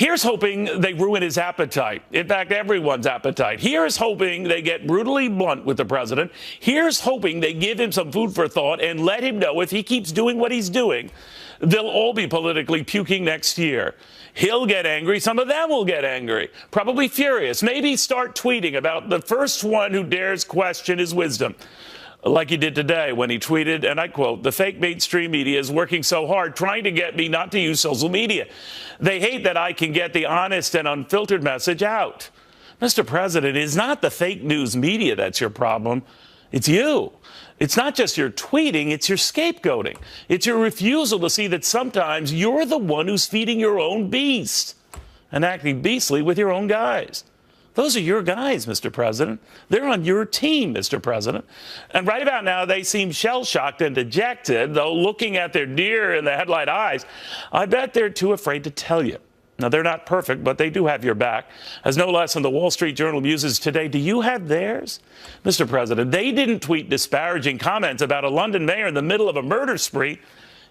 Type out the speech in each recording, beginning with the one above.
Here's hoping they ruin his appetite. In fact, everyone's appetite. Here's hoping they get brutally blunt with the president. Here's hoping they give him some food for thought and let him know if he keeps doing what he's doing, they'll all be politically puking next year. He'll get angry. Some of them will get angry, probably furious, maybe start tweeting about the first one who dares question his wisdom. Like he did today when he tweeted, and I quote, "The fake mainstream media is working so hard trying to get me not to use social media. They hate that I can get the honest and unfiltered message out." Mr. President, it's not the fake news media that's your problem. It's you. It's not just your tweeting, it's your scapegoating. It's your refusal to see that sometimes you're the one who's feeding your own beast and acting beastly with your own guys. Those are your guys, Mr. President. They're on your team, Mr. President. And right about now, they seem shell-shocked and dejected, though looking at their deer in the headlight eyes, I bet they're too afraid to tell you. Now, they're not perfect, but they do have your back. As no less than the Wall Street Journal muses today, do you have theirs? Mr. President, they didn't tweet disparaging comments about a London mayor in the middle of a murder spree.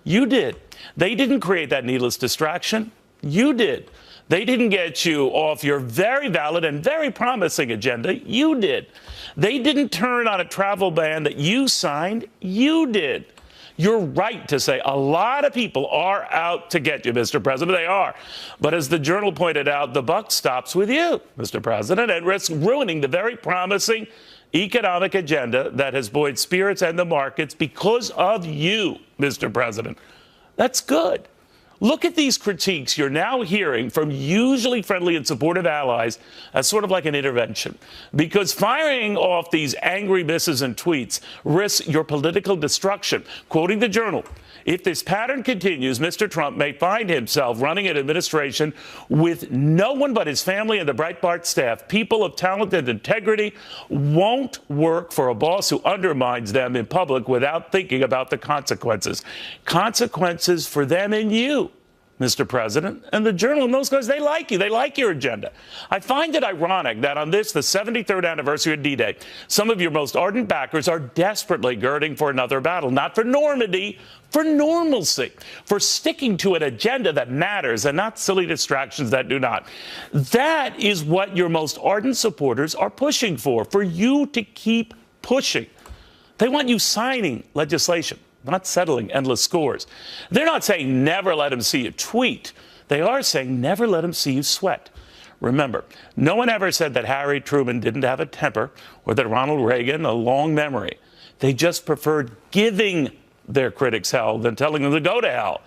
You did. They didn't create that needless distraction. You did. They didn't get you off your very valid and very promising agenda. You did. They didn't turn on a travel ban that you signed. You did. You're right to say a lot of people are out to get you, Mr. President. They are. But as the Journal pointed out, the buck stops with you, Mr. President, and risks ruining the very promising economic agenda that has buoyed spirits and the markets because of you, Mr. President. That's good. Look at these critiques you're now hearing from usually friendly and supportive allies as sort of like an intervention. Because firing off these angry misses and tweets risks your political destruction. Quoting the Journal, if this pattern continues, Mr. Trump may find himself running an administration with no one but his family and the Breitbart staff. People of talent and integrity won't work for a boss who undermines them in public without thinking about the consequences. Consequences for them and you, Mr. President. And the Journal and those guys, they like you. They like your agenda. I find it ironic that on this, the 73rd anniversary of D-Day, some of your most ardent backers are desperately girding for another battle, not for Normandy, for normalcy, for sticking to an agenda that matters and not silly distractions that do not. That is what your most ardent supporters are pushing for you to keep pushing. They want you signing legislation, not settling endless scores. They're not saying never let him see you tweet. They are saying never let him see you sweat. Remember, no one ever said that Harry Truman didn't have a temper or that Ronald Reagan a long memory. They just preferred giving their critics hell than telling them to go to hell.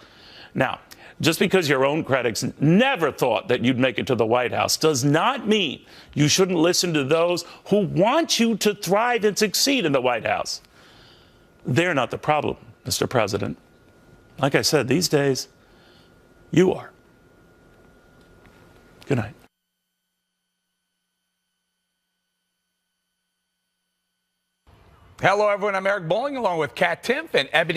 Now, just because your own critics never thought that you'd make it to the White House does not mean you shouldn't listen to those who want you to thrive and succeed in the White House. They're not the problem, Mr. President. Like I said, these days, you are. Good night. Hello, everyone. I'm Eric Bolling, along with Kat Timpf and Ebony.